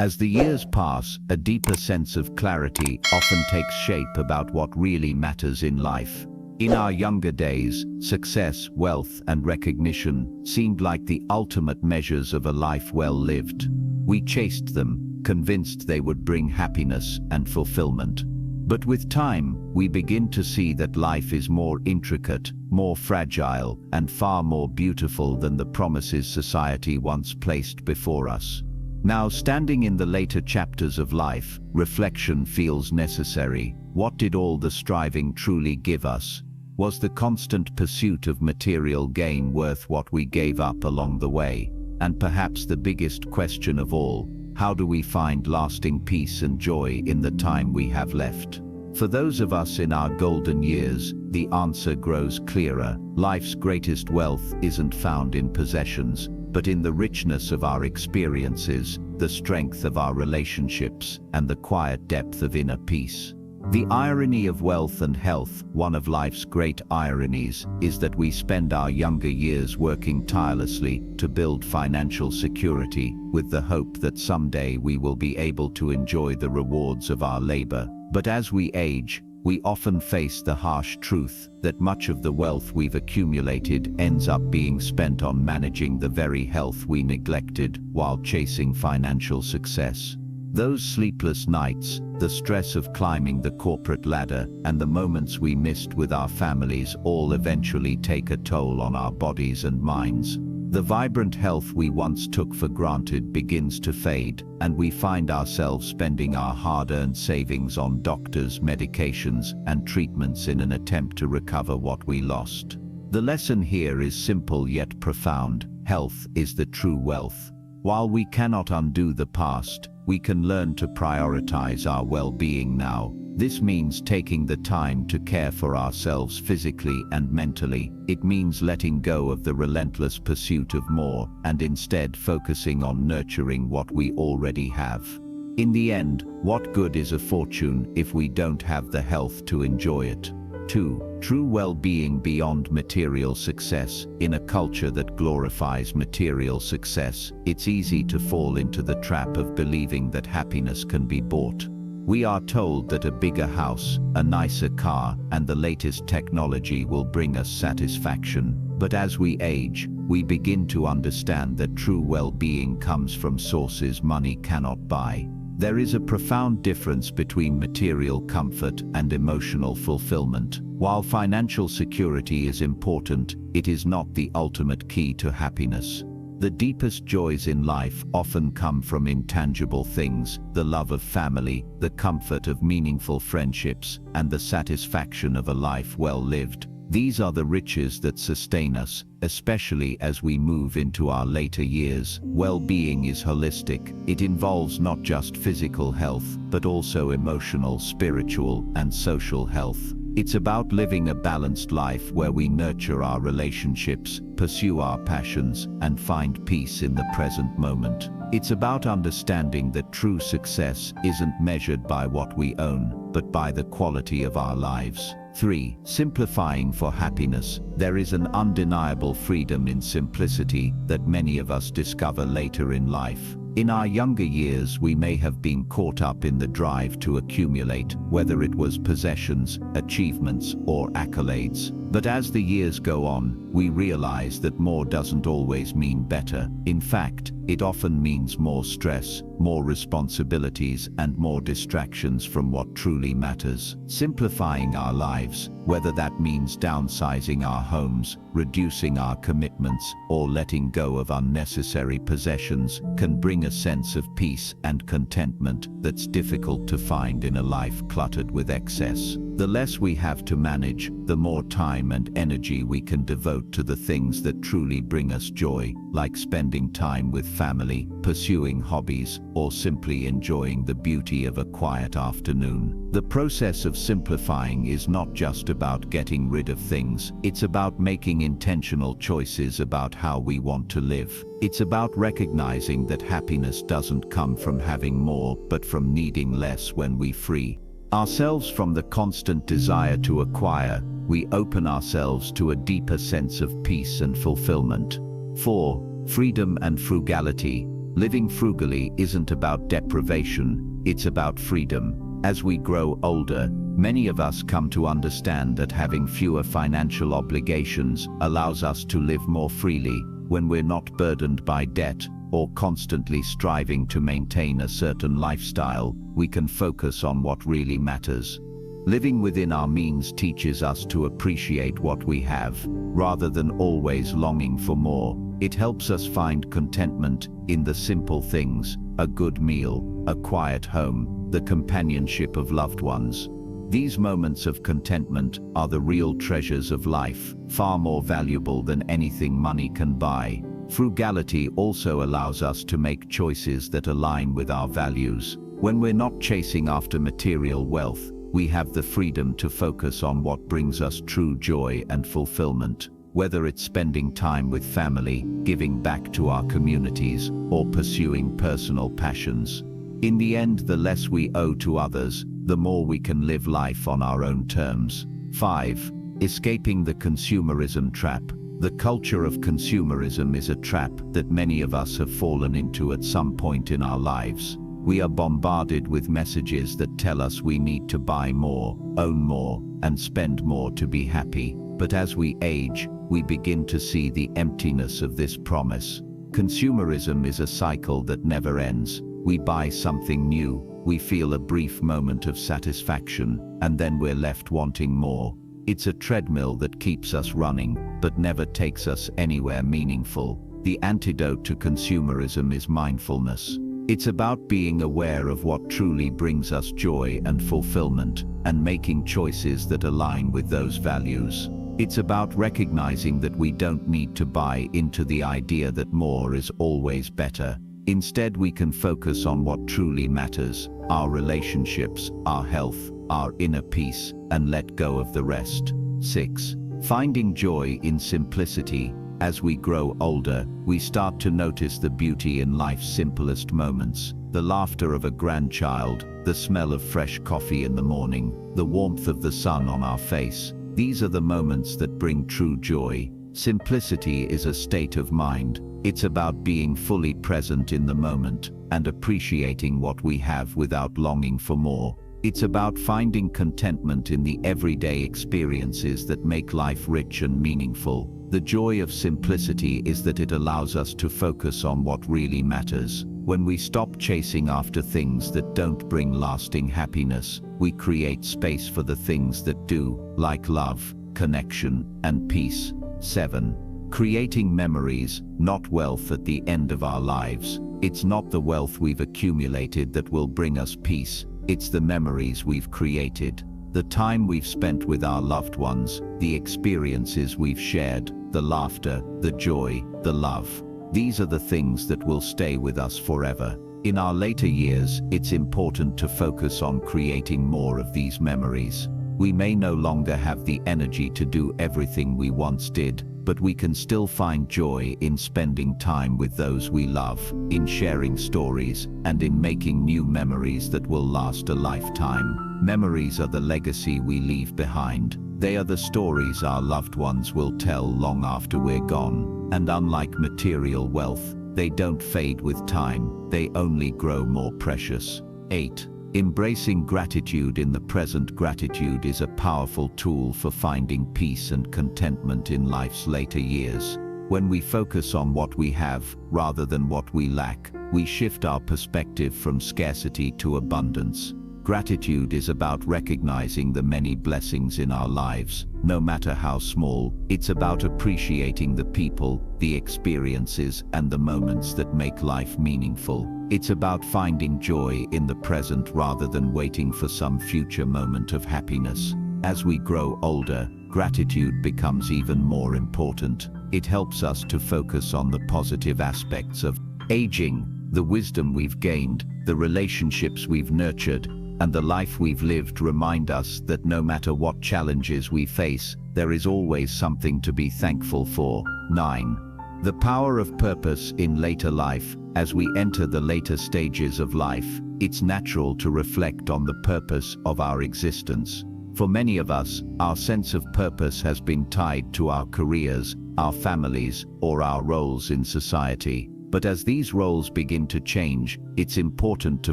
As the years pass, a deeper sense of clarity often takes shape about what really matters in life. In our younger days, success, wealth, and recognition seemed like the ultimate measures of a life well lived. We chased them, convinced they would bring happiness and fulfillment. But with time, we begin to see that life is more intricate, more fragile, and far more beautiful than the promises society once placed before us. Now, standing in the later chapters of life, reflection feels necessary. What did all the striving truly give us? Was the constant pursuit of material gain worth what we gave up along the way? And perhaps the biggest question of all, how do we find lasting peace and joy in the time we have left? For those of us in our golden years, the answer grows clearer. Life's greatest wealth isn't found in possessions, but in the richness of our experiences, the strength of our relationships, and the quiet depth of inner peace. The irony of wealth and health, one of life's great ironies, is that we spend our younger years working tirelessly to build financial security, with the hope that someday we will be able to enjoy the rewards of our labor. But as we age, we often face the harsh truth that much of the wealth we've accumulated ends up being spent on managing the very health we neglected while chasing financial success. Those sleepless nights, the stress of climbing the corporate ladder, and the moments we missed with our families all eventually take a toll on our bodies and minds. The vibrant health we once took for granted begins to fade, and we find ourselves spending our hard-earned savings on doctors, medications, and treatments in an attempt to recover what we lost. The lesson here is simple yet profound. Health is the true wealth. While we cannot undo the past, we can learn to prioritize our well-being now. This means taking the time to care for ourselves physically and mentally. It means letting go of the relentless pursuit of more and instead focusing on nurturing what we already have. In the end, what good is a fortune if we don't have the health to enjoy it? 2. True well-being beyond material success. In a culture that glorifies material success, it's easy to fall into the trap of believing that happiness can be bought. We are told that a bigger house, a nicer car, and the latest technology will bring us satisfaction. But as we age, we begin to understand that true well-being comes from sources money cannot buy. There is a profound difference between material comfort and emotional fulfillment. While financial security is important, it is not the ultimate key to happiness. The deepest joys in life often come from intangible things: the love of family, the comfort of meaningful friendships, and the satisfaction of a life well lived. These are the riches that sustain us, especially as we move into our later years. Well-being is holistic. It involves not just physical health, but also emotional, spiritual, and social health. It's about living a balanced life where we nurture our relationships, pursue our passions, and find peace in the present moment. It's about understanding that true success isn't measured by what we own, but by the quality of our lives. 3. Simplifying for happiness. There is an undeniable freedom in simplicity that many of us discover later in life. In our younger years, we may have been caught up in the drive to accumulate, whether it was possessions, achievements, or accolades. But as the years go on, we realize that more doesn't always mean better. In fact, it often means more stress, more responsibilities, and more distractions from what truly matters. Simplifying our lives, whether that means downsizing our homes, reducing our commitments, or letting go of unnecessary possessions, can bring a sense of peace and contentment that's difficult to find in a life cluttered with excess. The less we have to manage, the more time and energy we can devote to the things that truly bring us joy, like spending time with family, pursuing hobbies, or simply enjoying the beauty of a quiet afternoon. The process of simplifying is not just about getting rid of things. It's about making intentional choices about how we want to live. It's about recognizing that happiness doesn't come from having more, but from needing less. When we free ourselves from the constant desire to acquire, we open ourselves to a deeper sense of peace and fulfillment. 4. Freedom and frugality. Living frugally isn't about deprivation, it's about freedom. As we grow older, many of us come to understand that having fewer financial obligations allows us to live more freely when we're not burdened by debt or constantly striving to maintain a certain lifestyle. We can focus on what really matters. Living within our means teaches us to appreciate what we have, rather than always longing for more. It helps us find contentment in the simple things: a good meal, a quiet home, the companionship of loved ones. These moments of contentment are the real treasures of life, far more valuable than anything money can buy. Frugality also allows us to make choices that align with our values. When we're not chasing after material wealth, we have the freedom to focus on what brings us true joy and fulfillment. Whether it's spending time with family, giving back to our communities, or pursuing personal passions. In the end, the less we owe to others, the more we can live life on our own terms. 5. Escaping the consumerism trap. The culture of consumerism is a trap that many of us have fallen into at some point in our lives. We are bombarded with messages that tell us we need to buy more, own more, and spend more to be happy. But as we age, we begin to see the emptiness of this promise. Consumerism is a cycle that never ends. We buy something new, we feel a brief moment of satisfaction, and then we're left wanting more. It's a treadmill that keeps us running, but never takes us anywhere meaningful. The antidote to consumerism is mindfulness. It's about being aware of what truly brings us joy and fulfillment, and making choices that align with those values. It's about recognizing that we don't need to buy into the idea that more is always better. Instead, we can focus on what truly matters: our relationships, our health, our inner peace, and let go of the rest. 6. Finding joy in simplicity. As we grow older, we start to notice the beauty in life's simplest moments. The laughter of a grandchild, the smell of fresh coffee in the morning, the warmth of the sun on our face. These are the moments that bring true joy. Simplicity is a state of mind. It's about being fully present in the moment and appreciating what we have without longing for more. It's about finding contentment in the everyday experiences that make life rich and meaningful. The joy of simplicity is that it allows us to focus on what really matters. When we stop chasing after things that don't bring lasting happiness, we create space for the things that do, like love, connection, and peace. 7. Creating memories, not wealth at the end of our lives. It's not the wealth we've accumulated that will bring us peace. It's the memories we've created. The time we've spent with our loved ones, the experiences we've shared, the laughter, the joy, the love. These are the things that will stay with us forever. In our later years, it's important to focus on creating more of these memories. We may no longer have the energy to do everything we once did, but we can still find joy in spending time with those we love, in sharing stories, and in making new memories that will last a lifetime. Memories are the legacy we leave behind. They are the stories our loved ones will tell long after we're gone. And unlike material wealth, they don't fade with time, they only grow more precious. 8. Embracing gratitude in the present. Gratitude is a powerful tool for finding peace and contentment in life's later years. When we focus on what we have, rather than what we lack, we shift our perspective from scarcity to abundance. Gratitude is about recognizing the many blessings in our lives, no matter how small. It's about appreciating the people, the experiences, and the moments that make life meaningful. It's about finding joy in the present rather than waiting for some future moment of happiness. As we grow older, gratitude becomes even more important. It helps us to focus on the positive aspects of aging, the wisdom we've gained, the relationships we've nurtured, and the life we've lived. Remind us that no matter what challenges we face, there is always something to be thankful for. 9. The power of purpose in later life. As we enter the later stages of life, it's natural to reflect on the purpose of our existence. For many of us, our sense of purpose has been tied to our careers, our families, or our roles in society. But as these roles begin to change, it's important to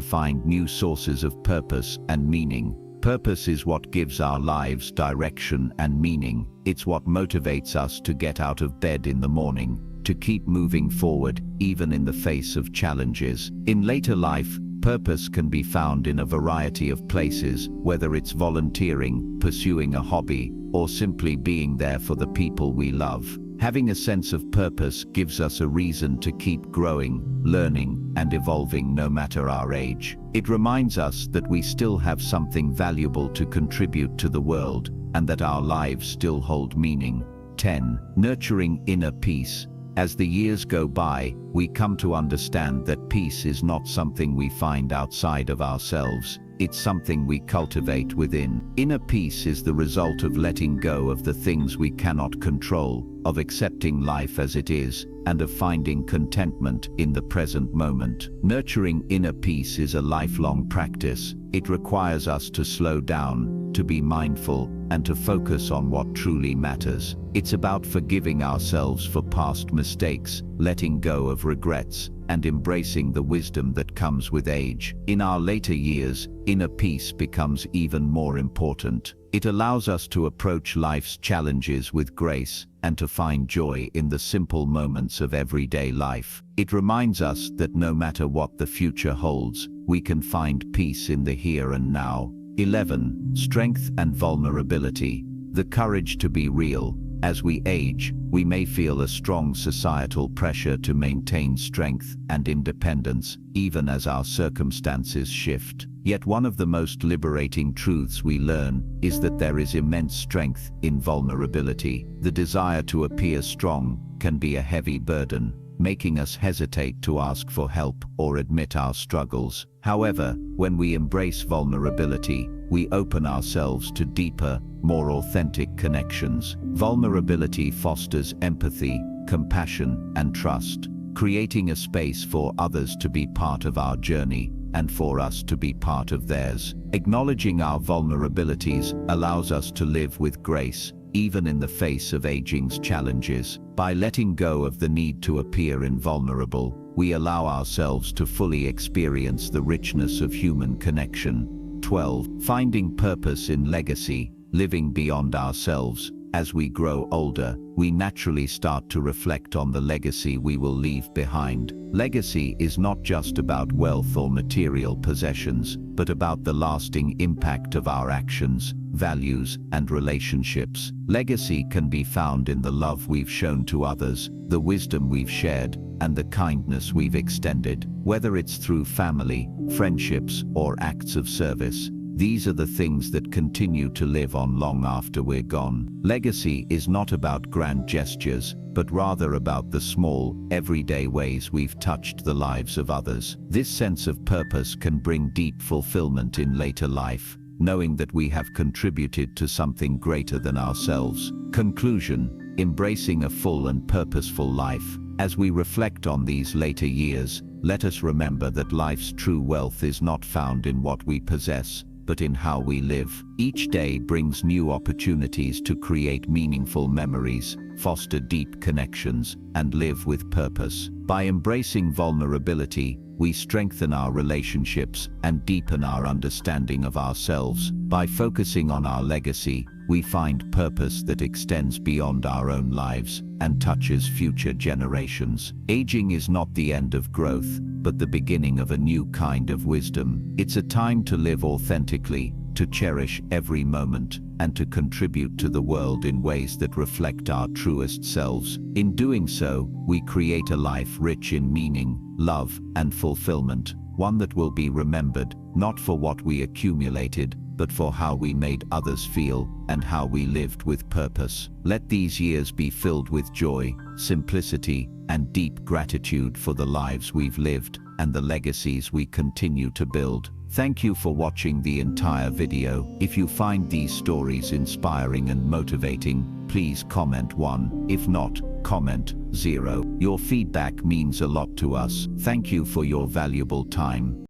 find new sources of purpose and meaning. Purpose is what gives our lives direction and meaning. It's what motivates us to get out of bed in the morning, to keep moving forward, even in the face of challenges. In later life, purpose can be found in a variety of places, whether it's volunteering, pursuing a hobby, or simply being there for the people we love. Having a sense of purpose gives us a reason to keep growing, learning, and evolving no matter our age. It reminds us that we still have something valuable to contribute to the world, and that our lives still hold meaning. 10. Nurturing inner peace. As the years go by, we come to understand that peace is not something we find outside of ourselves. It's something we cultivate within. Inner peace is the result of letting go of the things we cannot control, of accepting life as it is, and of finding contentment in the present moment. Nurturing inner peace is a lifelong practice. It requires us to slow down, to be mindful, and to focus on what truly matters. It's about forgiving ourselves for past mistakes, letting go of regrets, and embracing the wisdom that comes with age. In our later years, inner peace becomes even more important. It allows us to approach life's challenges with grace and to find joy in the simple moments of everyday life. It reminds us that no matter what the future holds, we can find peace in the here and now. 11. Strength and vulnerability. The courage to be real. As we age, we may feel a strong societal pressure to maintain strength and independence, even as our circumstances shift. Yet one of the most liberating truths we learn is that there is immense strength in vulnerability. The desire to appear strong can be a heavy burden, making us hesitate to ask for help or admit our struggles. However, when we embrace vulnerability, we open ourselves to deeper, more authentic connections. Vulnerability fosters empathy, compassion, and trust, creating a space for others to be part of our journey and for us to be part of theirs. Acknowledging our vulnerabilities allows us to live with grace, even in the face of aging's challenges. By letting go of the need to appear invulnerable, we allow ourselves to fully experience the richness of human connection. 12. Finding purpose in legacy. Living beyond ourselves. As we grow older, we naturally start to reflect on the legacy we will leave behind. Legacy is not just about wealth or material possessions, but about the lasting impact of our actions, values, and relationships. Legacy can be found in the love we've shown to others, the wisdom we've shared, and the kindness we've extended. Whether it's through family, friendships, or acts of service, these are the things that continue to live on long after we're gone. Legacy is not about grand gestures, but rather about the small, everyday ways we've touched the lives of others. This sense of purpose can bring deep fulfillment in later life, knowing that we have contributed to something greater than ourselves. Conclusion: embracing a full and purposeful life. As we reflect on these later years, let us remember that life's true wealth is not found in what we possess, but in how we live. Each day brings new opportunities to create meaningful memories, foster deep connections, and live with purpose. By embracing vulnerability, we strengthen our relationships and deepen our understanding of ourselves. By focusing on our legacy, we find purpose that extends beyond our own lives and touches future generations. Aging is not the end of growth, but the beginning of a new kind of wisdom. It's a time to live authentically, to cherish every moment, and to contribute to the world in ways that reflect our truest selves. In doing so, we create a life rich in meaning, love, and fulfillment, one that will be remembered, not for what we accumulated, but for how we made others feel and how we lived with purpose. Let these years be filled with joy, simplicity, and deep gratitude for the lives we've lived and the legacies we continue to build. Thank you for watching the entire video. If you find these stories inspiring and motivating, please comment 1. If not, comment 0. Your feedback means a lot to us. Thank you for your valuable time.